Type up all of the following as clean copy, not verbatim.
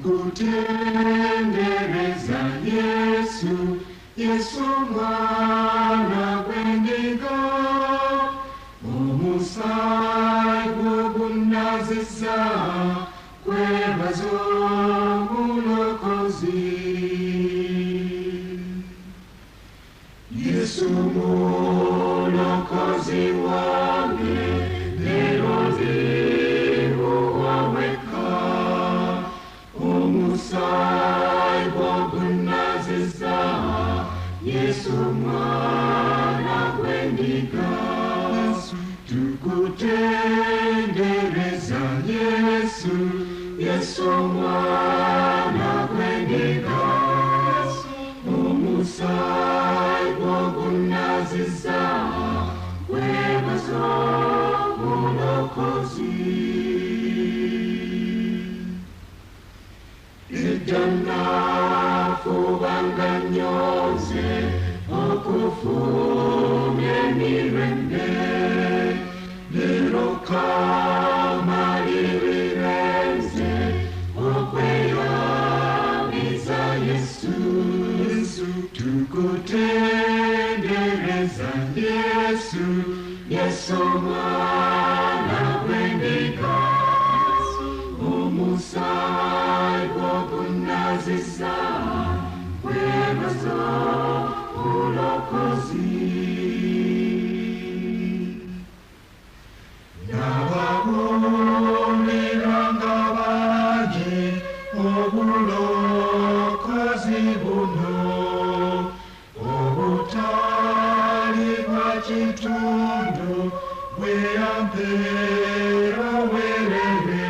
tukutendereza Yesu, Yesu mwana w'endiga, omusaayi gw'ogunaaziza, kwebaza omulokozi. Yesu mulokozi wange, leero nziru waweka, omusaayi gw'ogunaaziza, Yesu mwana w'endiga, tukutendereza Yesu, Yesu mwana w'endiga, omusaayi gw'ogunaaziza, kwebaza omulokozi. Edda nafubanga nnyoze okufuna emirembe, leero kamalirira nze okweyamiza Yesu, tukutendereza Yesu, Yesu mwana w'endiga, omusaayi gw'ogunaaziza, kwebaza omulokozi. Nababuuliranga bangi obulokozi buno, obutali bwa kitundu bwe yampeera obwereere.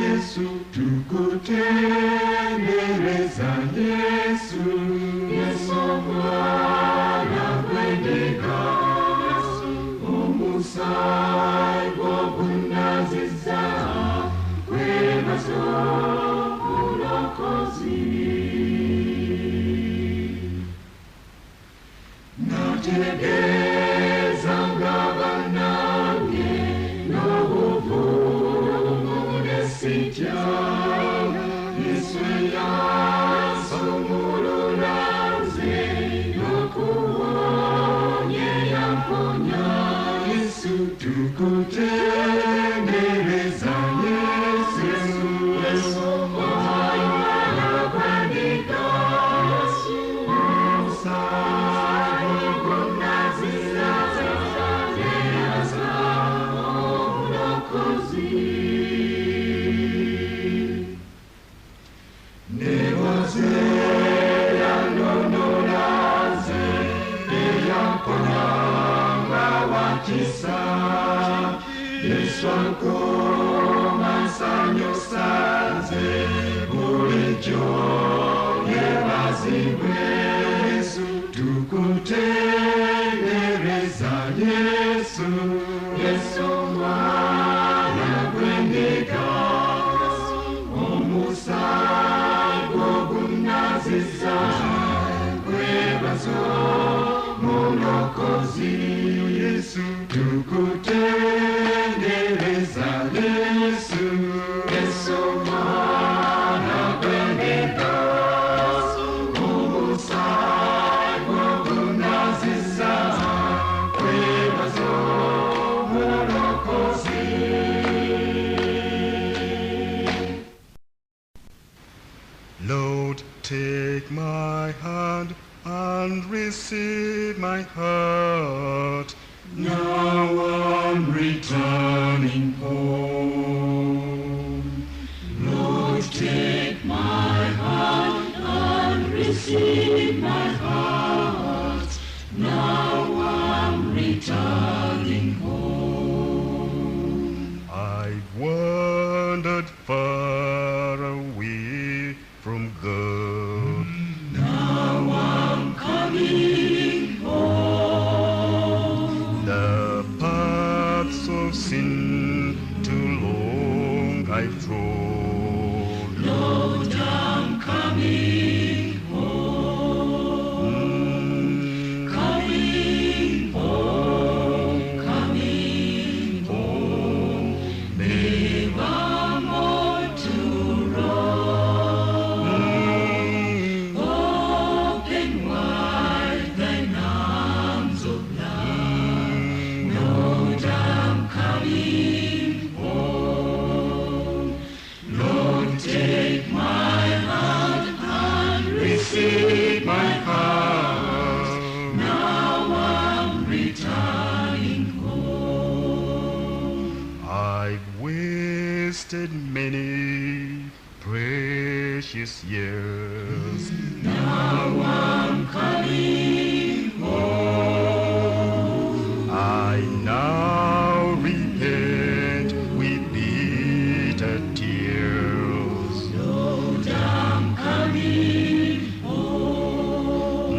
Yesu tukutendereza Yesu, Yesu mwana w'endiga, omusaayi gw'ogunaaziza, kwebaza omulokozi. Nategeezanga bannange n'obuvumu ne sitya, Yesu yansumulula nze n'okuwonya yamponya. Yesu tukutendereza Yesu, Yesu mwana w'endiga, omusaayi gw'ogunaaziza, kwebaza omulokozi. Nebaze yandonola nze, eyamponyanga wakisa, Yesu ankoma nsanyusa nze, bulijjo yeebazibwe. Yesu tukutendereza Yesu, Yesu mwana w'endiga, omusaayi gw'ogunaaziza, kwebaza omulokozi. Yesu tukutendereza Yesu, Yesu mwana w'endiga, omusaayi gw'ogunaaziza, kwebaza omulokozi. Lord, take my hand and receive my heart. Now I'm returning home. Lord, take my hand and receive my heart. Now I'm returning home. I've wandered far away from God. Now I'm coming home. The paths of sin too long wasted many precious years. Now I'm coming home. I now repent with bitter tears. Lord, I'm coming home.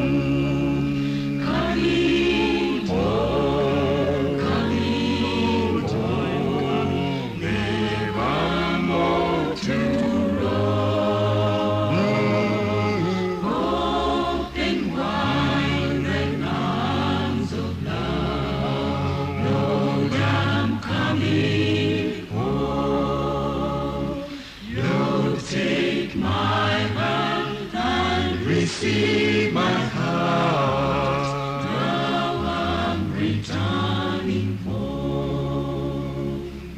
Coming home. Coming home. Never more to run. Open wide the arms of love. Lord, I'm coming home. Lord, take my hand and receive my heart. Now I'm returning home.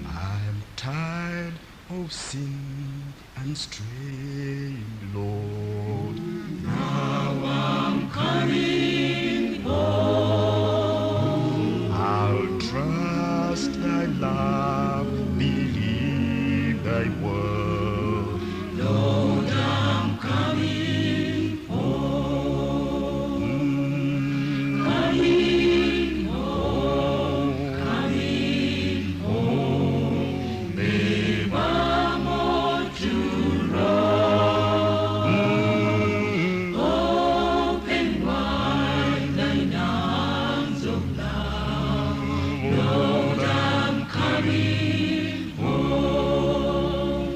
I'm tired of sin and straying, Lord. Now I'm coming home. I'll trust thy love, believe thy word. Lord, I'm coming home. Coming home. Coming home. Never more to run. Open wide thine arms of love. Lord, I'm coming home.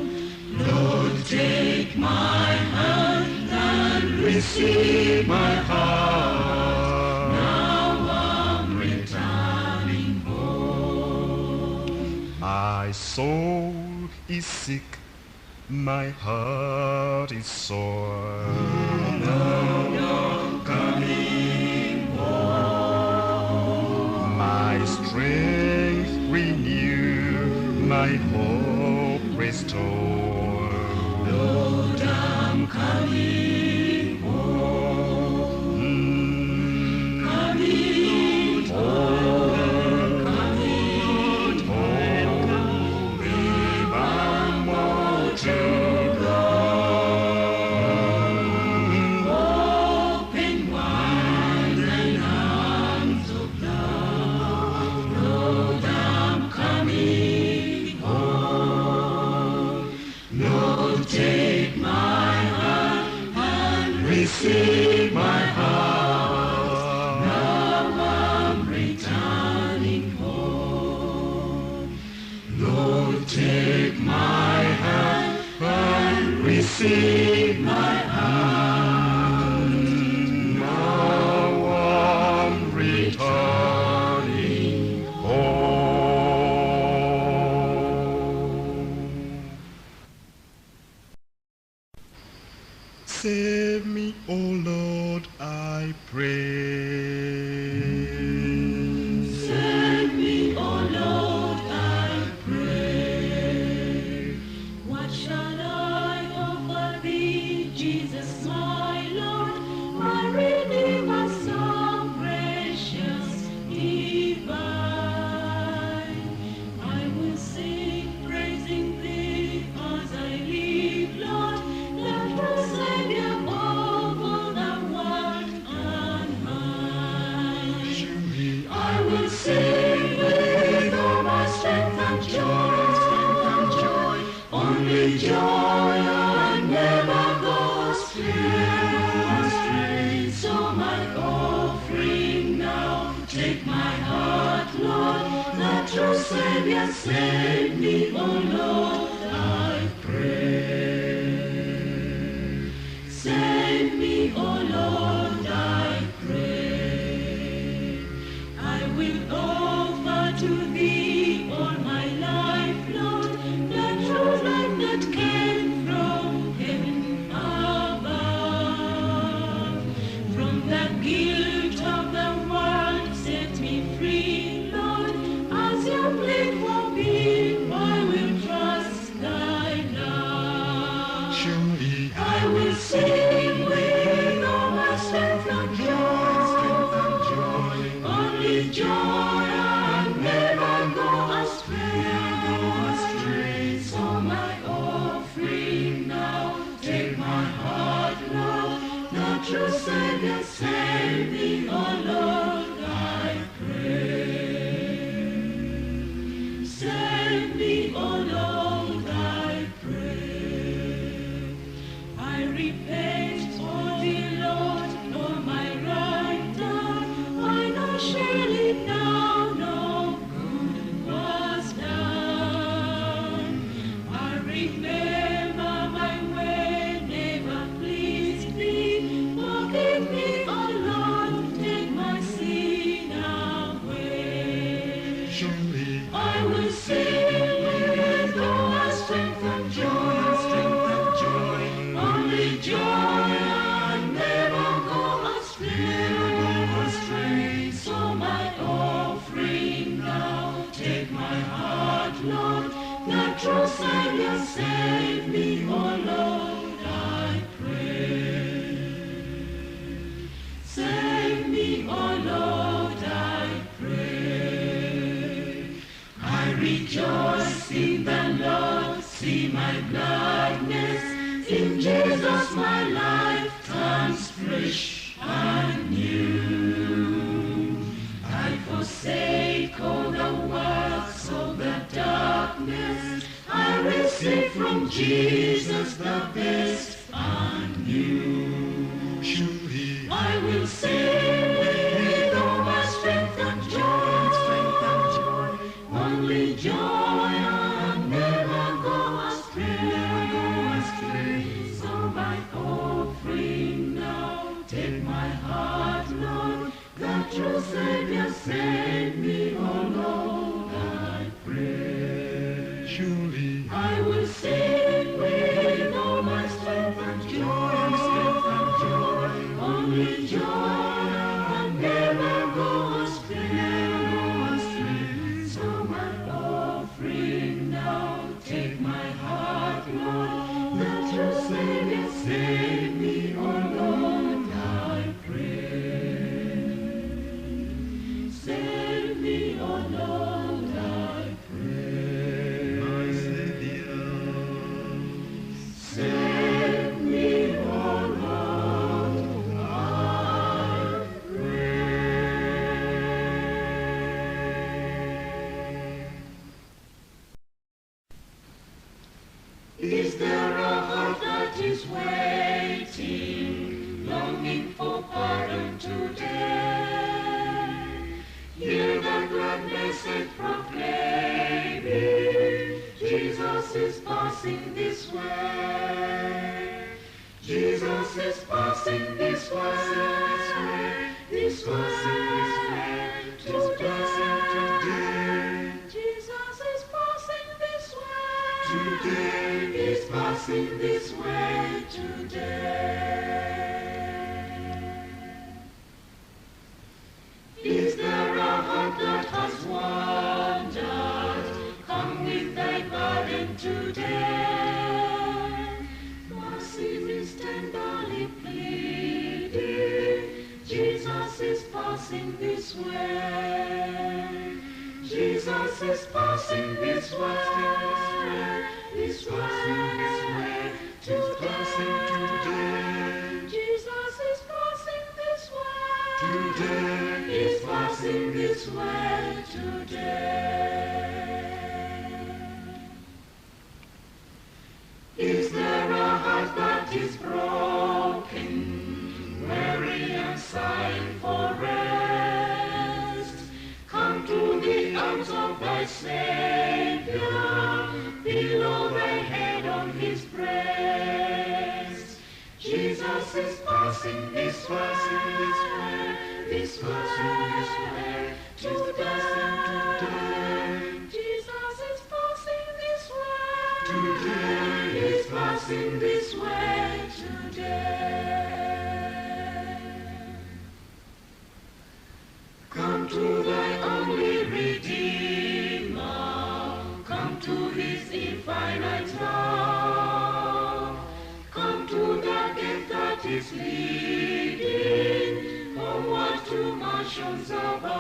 Lord, take my hand and receive my heart. Now I'm returning home. My soul is sick, my heart is sore. Now you're coming home. My strength renew, my hope restore. Lord, I'm coming home. Coming home. Coming home. Never more to run. Open wide thine arms of love. Lord, I'm coming home. Lord, take my hand and receive my heart. Now I'm returning home. Lord, take my hand and receive my heart. Now I'm returning home. Save me, O Lord, I pray. Save me, O Lord, I pray. What shall I offer thee, Jesus, my Lord, my Redeemer, so precious, divine? I will sing, praising thee as I live, Lord, let the Savior of all the world and mine. I will sing with all my strength and joy, only joy and never go astray. So my offering now, take my heart, Lord, the true Savior, save me, O Lord, I pray. Save me, O Lord, I pray. I will offer to thee all my life, Lord, the true life that came from heaven above. From the guilt of the world, set me free, Lord, as you plead for me, I will trust thy love. I will sing with all my strength and joy, only joy and never go astray. So my true Savior, save me, oh Lord, I pray. Save me, oh Lord, I pray. I repent, oh dear Lord, for my right down. I know surely now no good was done. I remember my way never pleased thee. Forgive me, oh Lord, take my sin away. Surely I will sing with all my strength and joy, only joy, and never go astray. So my offering now, take my heart, Lord, the true Savior, save me, oh Lord, I pray. Save me, oh Lord, I pray. I rejoice in the Lord, see my gladness. In Jesus my life turns fresh and new. I forsake all the works of the darkness. I receive from Jesus the best and new. surely I will sing with all my strength and joy, only joy, and never go astray. So my offering now, take my heart, Lord, the true Savior, save me, oh Lord, I pray. surely I will sing with all my strength and joy, only joy, and never go astray. So my offering now, take my heart, Lord, the true Savior, save me, oh Lord, I pray. Save me, oh Lord, I pray. my Savior. Save me, oh Lord, I pray. Is there a heart that is waiting, longing for pardon today? Hear the glad message proclaiming, Jesus is passing this way. Jesus is passing this way. This way today. Jesus is passing this way. Today He's passing this way today. Is there a heart that has wandered? Come with thy burden today. Mercy is tenderly pleading. Jesus is passing this way. Jesus is passing this way. This way today. Jesus is passing this way. Today He's passing this way today. Is there a heart that is broken, weary and sighing for rest? Come to the arms of thy Savior, below thy head on his breast. Jesus is passing this way today. Jesus is passing this way. Today He's passing this way today. Come to thy only Redeemer, come to his infinite love, come to the gate that is leading onward to mansions above.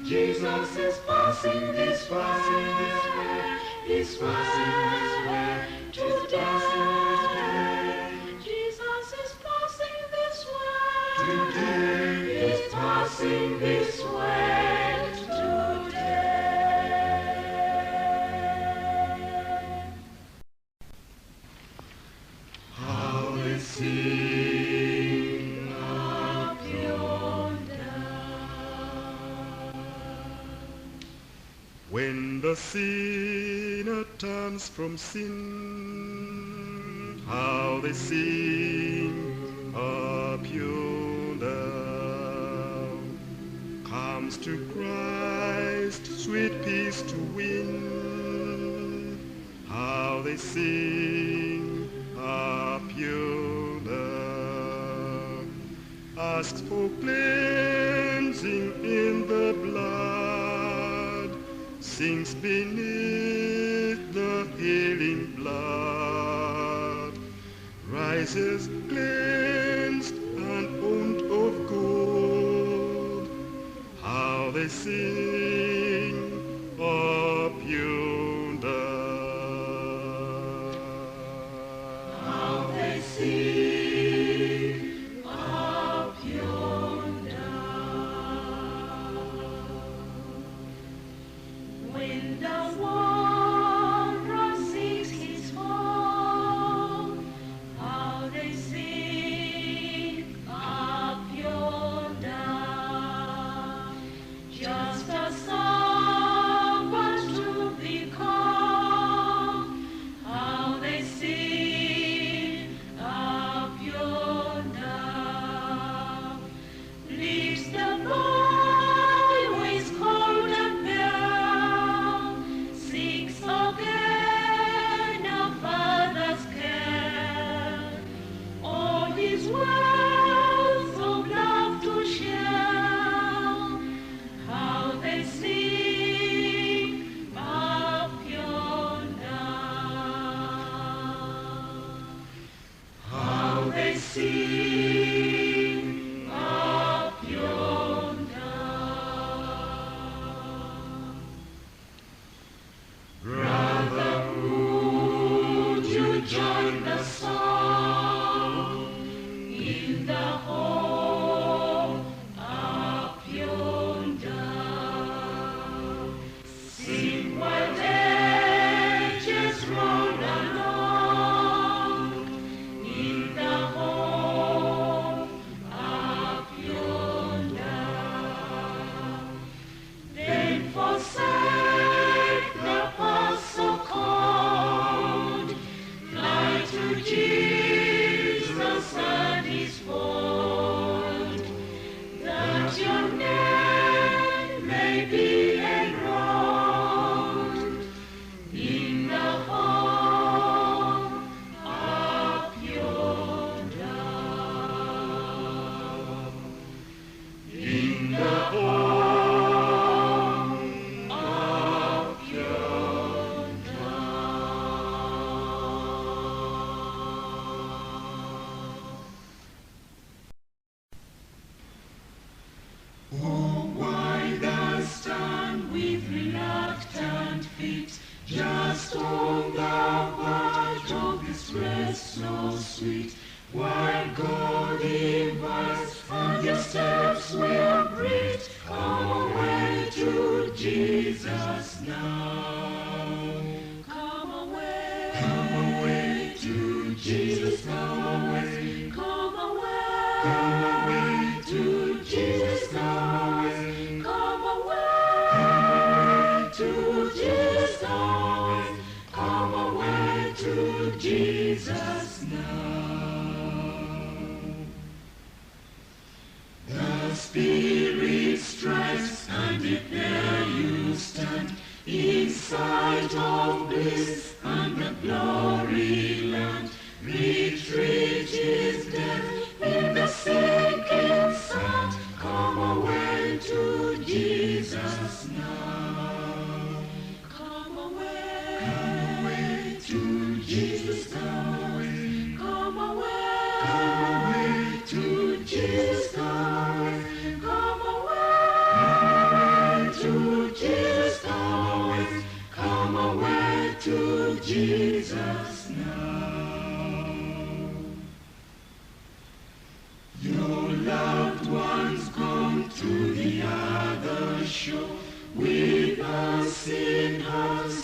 Jesus is passing this way today. Jesus is sing this word today. How they sing Up yonder, when the sinner turns from sin. How they sing up yonder, comes to Christ, sweet peace to win. How they sing up yonder, asks for cleansing in the blood, sinks beneath the healing blood, rises cleansed and owned of gold. How they sing up yonder. how they sing up yonder. When the wanderer seeks his home, how they sing up yonder. Just a someone to become, how they sing up yonder. Leaves the byways cold and bare, seeks again a father's care, all his wealth of love to share. How they sing up yonder. How they sing up yonder. Brother, would you join the song in the home up yonder? Sing while edges roll along in the home up yonder. Then forsake the path so cold, fly to Jesus and his fold, that your name may be enrolled in the home up yonder. In the home up yonder. Oh, why thou stand with reluctant feet, just on the verge of this rest so sweet, while God invites and your steps will greet. Come away to Jesus now. Come away to Jesus. Come away to Jesus. Come away to Jesus. Come away to Jesus now. The Spirit strikes, and if there you stand, in sight of bliss and the glory land, retreat is death in the sinking sand. Come away to Jesus now. Come away to Jesus. Come away to Jesus. Come away to Jesus. Come away to Jesus now. Your loved ones gone to the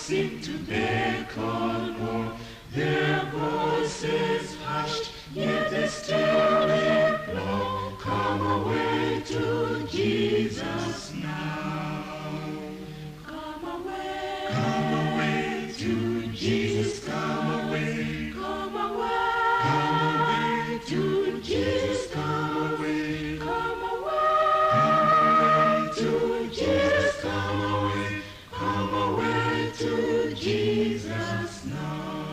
seem to beckon more. Their voices hushed, yet they still implore, come away to Jesus now. Come away to Jesus, come away. Come away to Jesus, come away. Come away to Jesus, come away. Come away to Jesus now.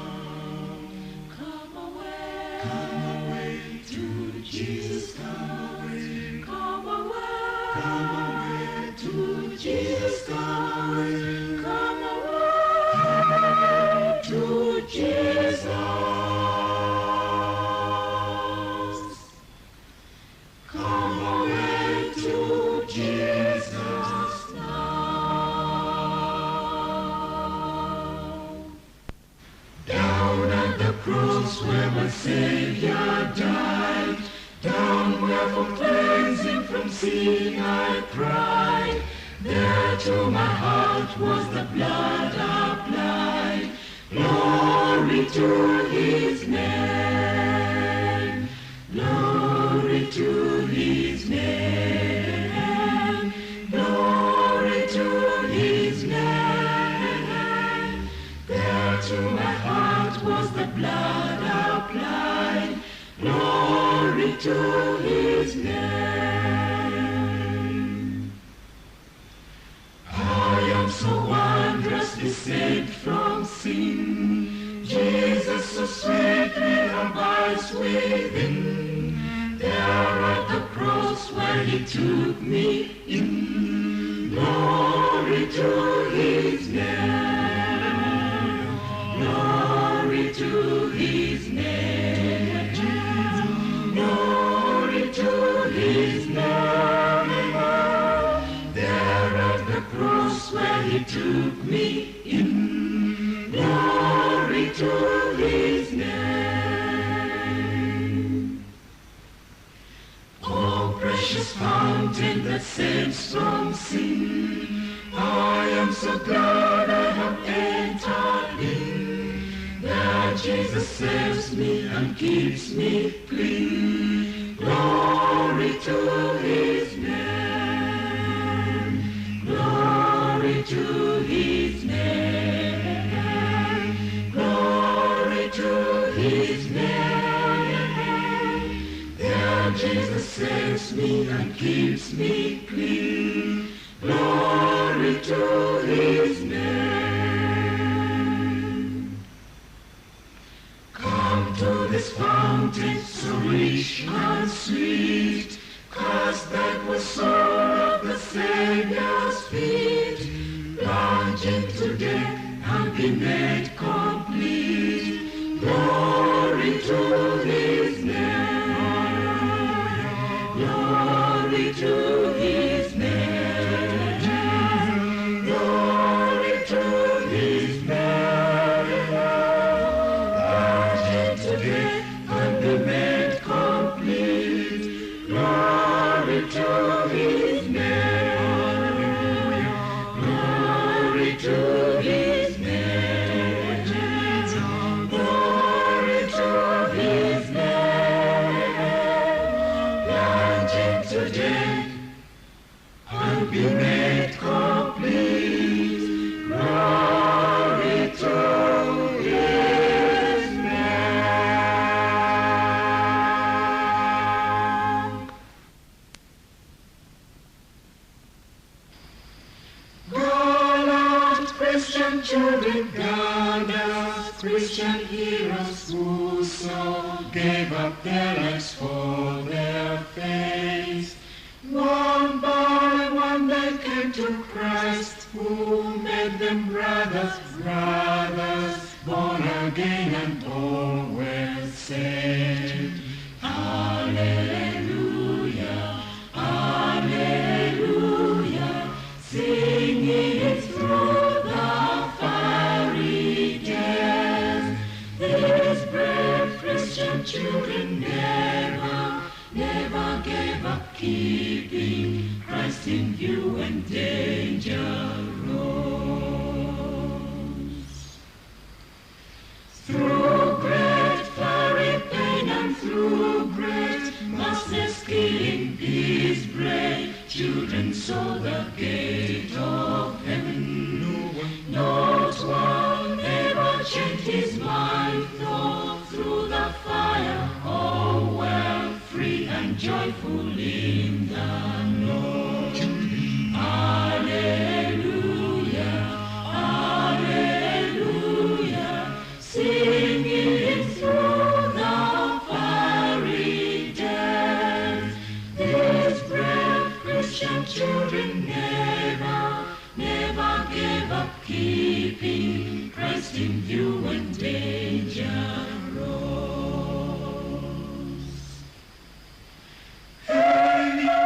Come away to Jesus, come away. Come away to Jesus, come away. Come away to Jesus. Come away to Jesus now. Down at the cross where my Savior died, down where for cleansing from sin I cried, there to my heart was the blood applied. Glory to his name, glory to his name, glory to his name. There to my heart was the blood applied. Glory to his name. I am so wondrously saved from sin. Jesus so sweetly abides within. There at the cross where he took me in. Glory to his name. Glory to his name. Glory to his name. There at the cross where he took me in. Glory to his name. Oh, precious fountain that saves from sin, I am so glad I have entered in. There Jesus saves me and keeps me clean. Glory to his name. Glory to his name. Glory to his name. There Jesus saves me and keeps me clean. Glory to his name. Come to this fountain so rich and sweet, cast that was sore at the Savior's feet. Plunge into death and be made complete. Glory to his name. Glory to his name. Glory to his name. Plunge into death and be made complete. Glory to his name. Glory to his name. Glory to his name. Plunge into death and be made complete. Glory to his name. Go out, Christian children, gather, Christian heroes who so gave up their lives for their faith. One by one they came to Christ, who made them brothers, born again and always saved. Hallelujah, hallelujah, singing through the fiery days. These brave Christian children never gave up keeping Christ in view when danger rose. the gate of heaven. Not one ever changed his mind, though through the fire all were free and joyful in the Lord. Alleluia, alleluia, singing through the fiery dance. These brave Christian children never gave up keeping Christ in view when danger rose. Hail you,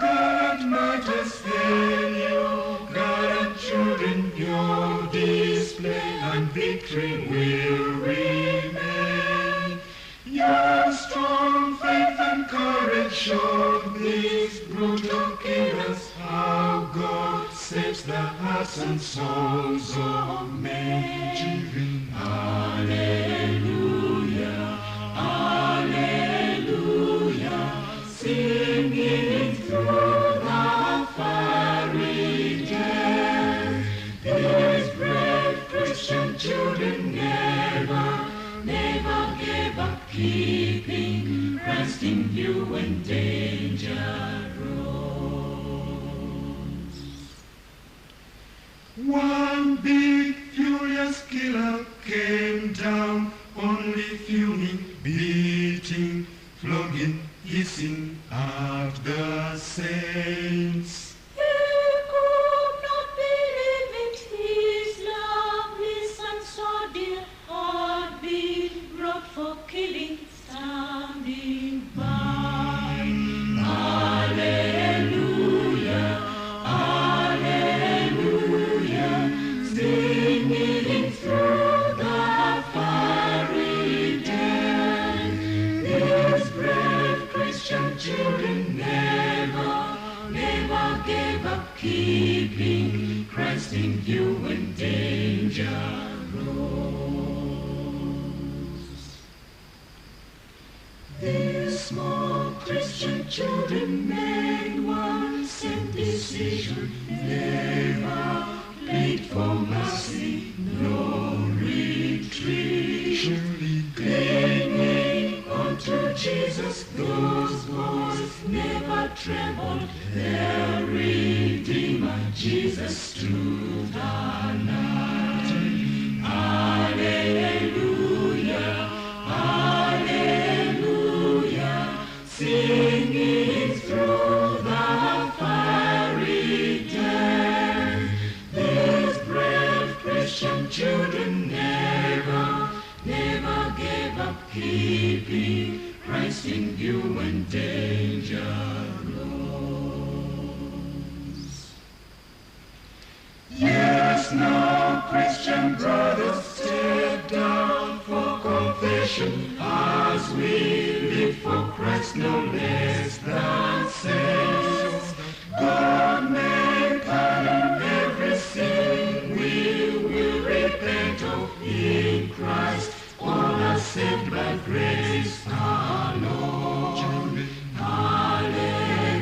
gallant martyrs, hail you, gallant children, your display and victory will remain. Your strong faith and courage showed these brutal killers how God saves the hearts and souls of men. Alleluia, alleluia, singing through the fiery dance. These brave Christian children never gave up keeping Christ in view when danger rose. One big furious killer came down, only fuming, beating, flogging, hissing at the saints. He could not believe it, his loveless and so dear heart being brought for killing, standing by. Alleluia, alleluia, singing through the fiery dance. These brave Christian children never gave up keeping Christ in view when danger rose. These small Christian children made one same decision, never plead for mercy, no retreat. Surely clinging unto Jesus, those boys never trembled, their Redeemer Jesus stood alive. Alleluia, alleluia, singing through the fiery dance. These brave Christian children never gave up keeping Christ in view when danger rose. Yes, now Christian brothers, step down for confession as we live for Christ no less than saints. God may pardon every sin we will repent of in Christ. All are saved by grace alone. Alleluia,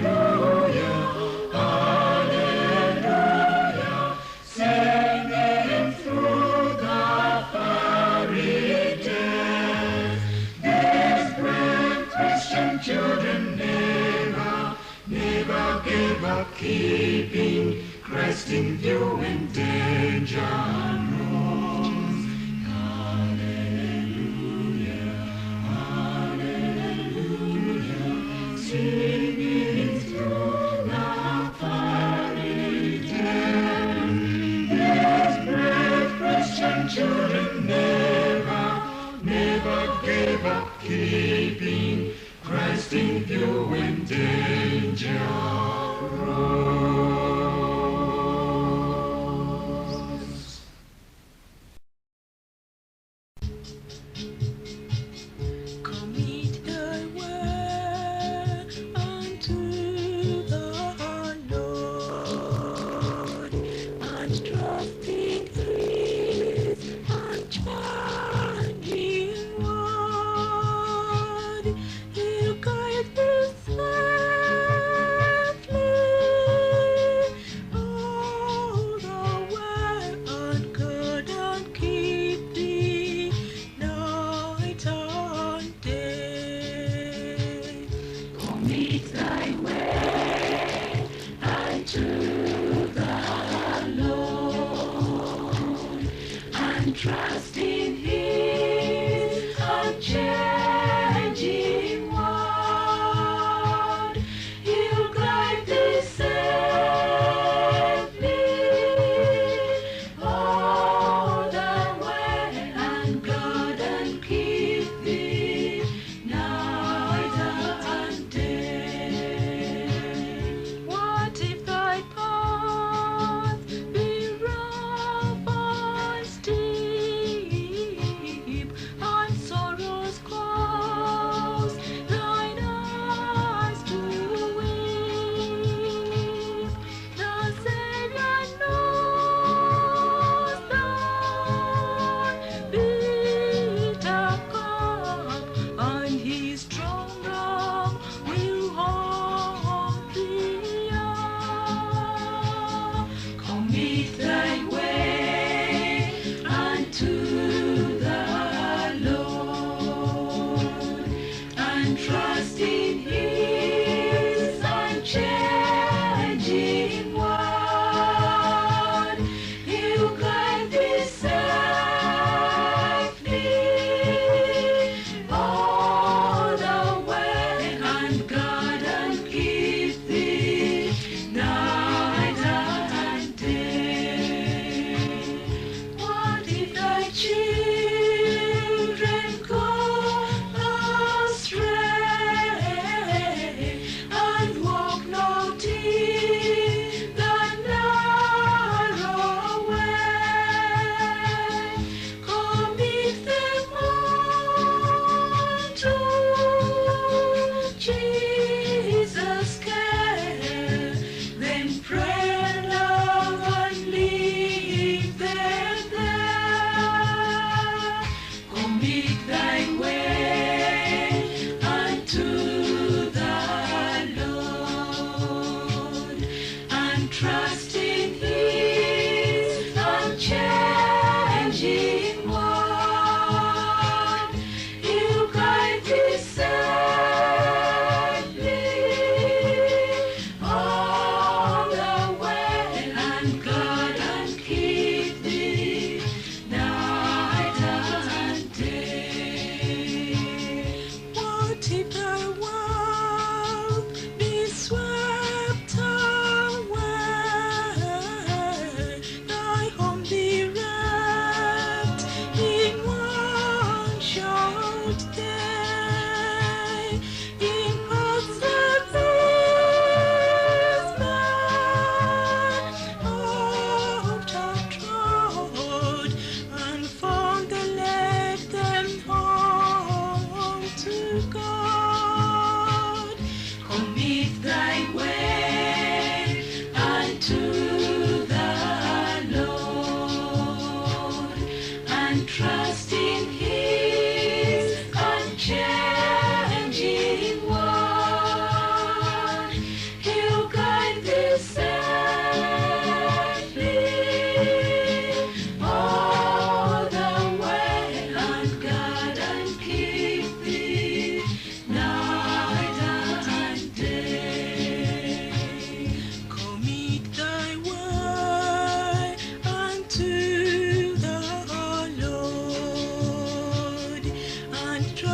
alleluia, singing through the fiery dance. These brave Christian children never gave up keeping Christ in view when danger rose. Alleluia, alleluia, singing through the fiery dance. These brave Christian children never gave up keeping Christ in view when danger rose. Commit thy work unto the Lord, and trust in His unchanging word. He'll guide thee safely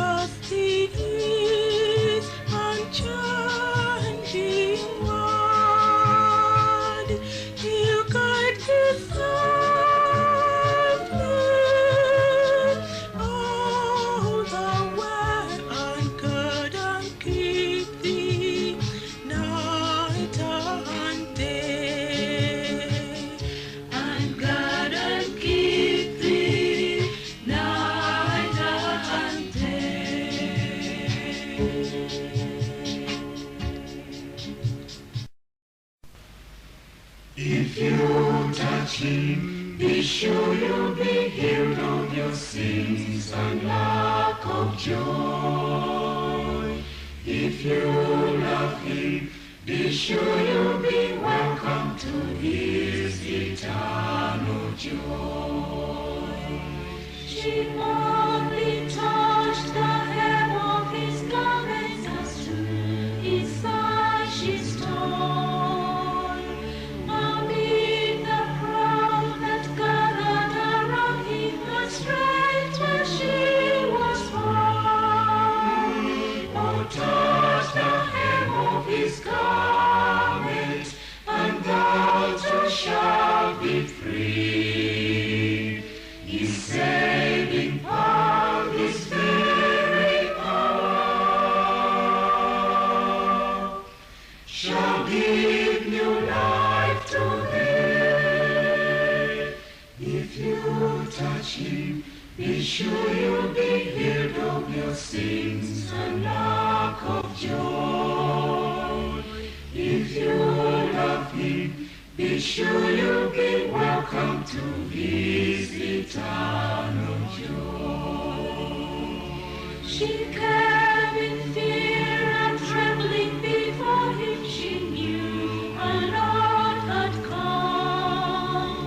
just He is unchanging word. He'll guide His servant all the way, and guard and keep thee night and day, and guard and keep thee night and day. If you touch Him, be sure you'll be healed of your sins and lack of joy. If you love Him, be sure you'll be welcome to His eternal joy. She only touched the hem of His garment, as through His side she stole. Amid the crowd that gathered around Him, and straight where she was found. Oh, touch the hem of His garment, and thou too shalt be free. His saving power, His very hour, shall give new life to thee. If you touch Him, be sure you'll be healed of your sins and lack of joy. If you love Him, be sure you'll be welcome to His eternal joy. She came in fear and trembling before Him. She knew a Lord had come.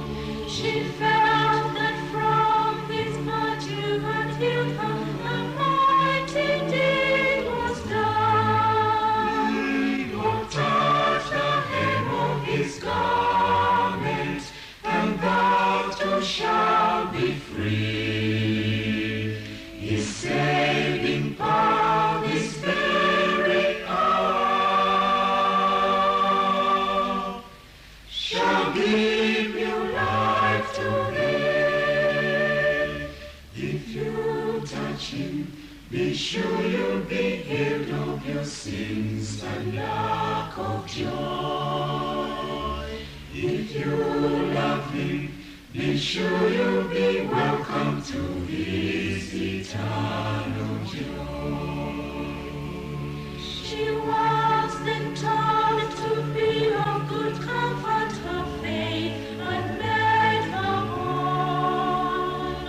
She felt that from His blood you had healed her. A mighty deed was done. Oh, touch the hem of His garment, and thou too shalt be free. His saving power, His very hour, shall give you life to thee. If you touch Him, be sure you'll be healed of your sins and lack of joy. If you love Him, be sure you'll be welcome to His eternal joy. She was then taught to be of good comfort. Her faith had made her whole,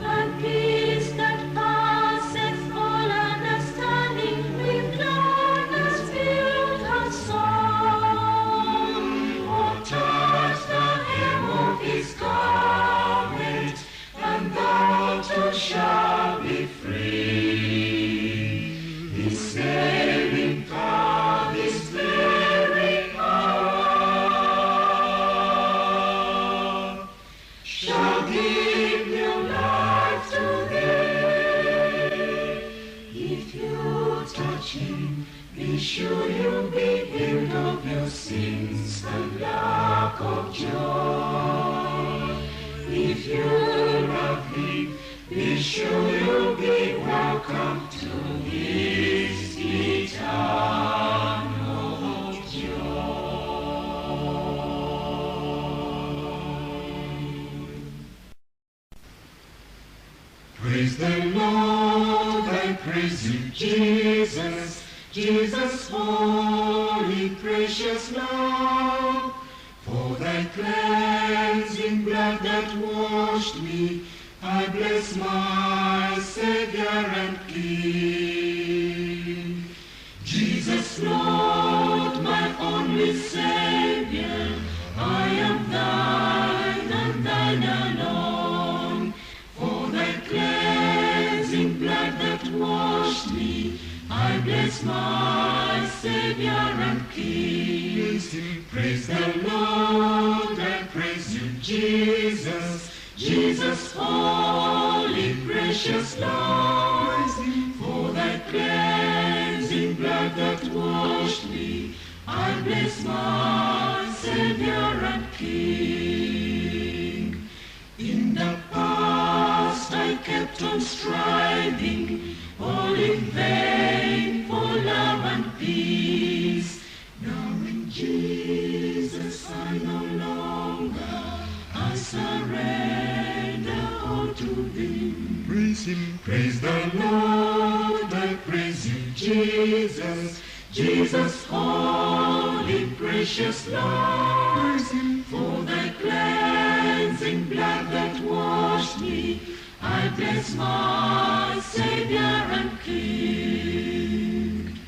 and peace that passeth all understanding with gladness filled her soul. Oh, touch the hem of His garment, and thou too shalt be free. His saving power, His very hour, shall give new life to thee. If you touch Him, be sure you'll be healed of your sins and lack of joy. If you love Him, be sure you'll be welcome to His eternal joy. Praise the Lord, I praise you, Jesus, Jesus, holy, precious love, for thy cleansing blood that washed me. I bless my Savior and King. Jesus, Lord, my only Savior, I am thine and thine alone. For thy cleansing blood that washed me, I bless my Savior and King. Praise the Lord, I praise you, Jesus, Jesus, holy, precious Lord, for blood that washed me, I bless my Savior and King. In the past I kept on striving, all in vain for love and peace. Now in Jesus I no longer, I surrender all to Him. Praise Him, Praise the Lord, I praise you, Jesus, Jesus, holy, precious Lord. praise Him, For thy cleansing blood that washed me, I bless my Savior and King.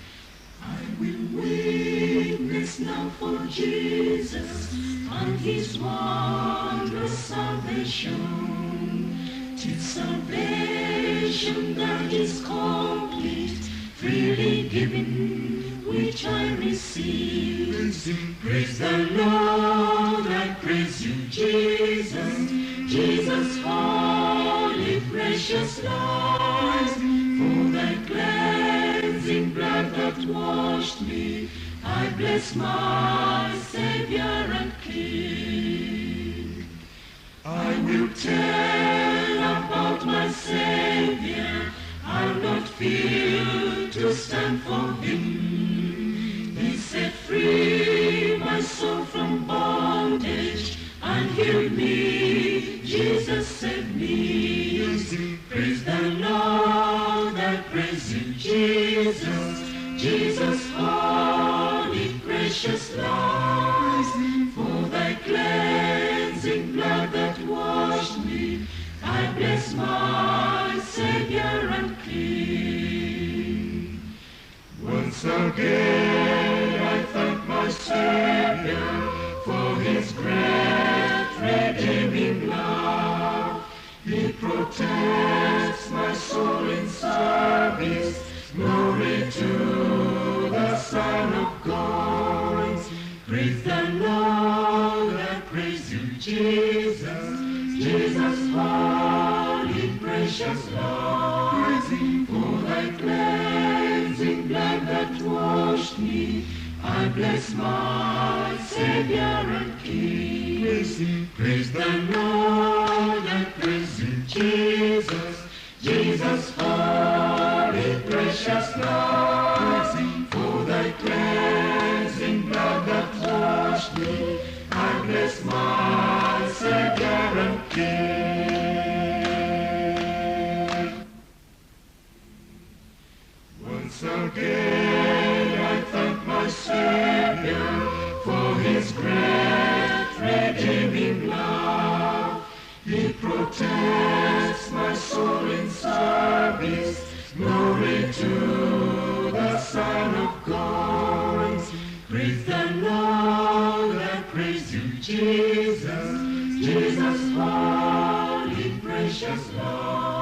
I will witness now for Jesus and His wondrous salvation, till salvation that is complete, freely given, which I receive. praise Him, Praise the Lord, I praise you, Jesus, Jesus, holy, precious Lord. For thy cleansing blood that washed me, I bless my Savior and King. I will tell about my Savior, I'll not fear to stand for Him. He set free my soul from bondage and healed me. Jesus saved me. praise Him, Praise the Lord, I praise you, Jesus, Jesus, holy, precious Lord. For thy cleansing blood that washed me, I bless my Savior and King. Once again I thank my Savior for His great redeeming love. He protects my soul in service. Glory to the Son of God. Praise the Lord, I praise you, Jesus, Jesus, holy, precious Lord. For thy cleansing blood that washed me, I bless my Savior and King. praise Him, Praise the Lord, I praise you, Jesus, Jesus, holy, precious Lord. For thy cleansing blood that washed me, I bless my Savior and King. Once again I thank my Savior for His great redeeming love. He protects my soul in service. Glory to the Son of God. Praise the Lord, I praise you, Jesus, Jesus, holy, precious Lord.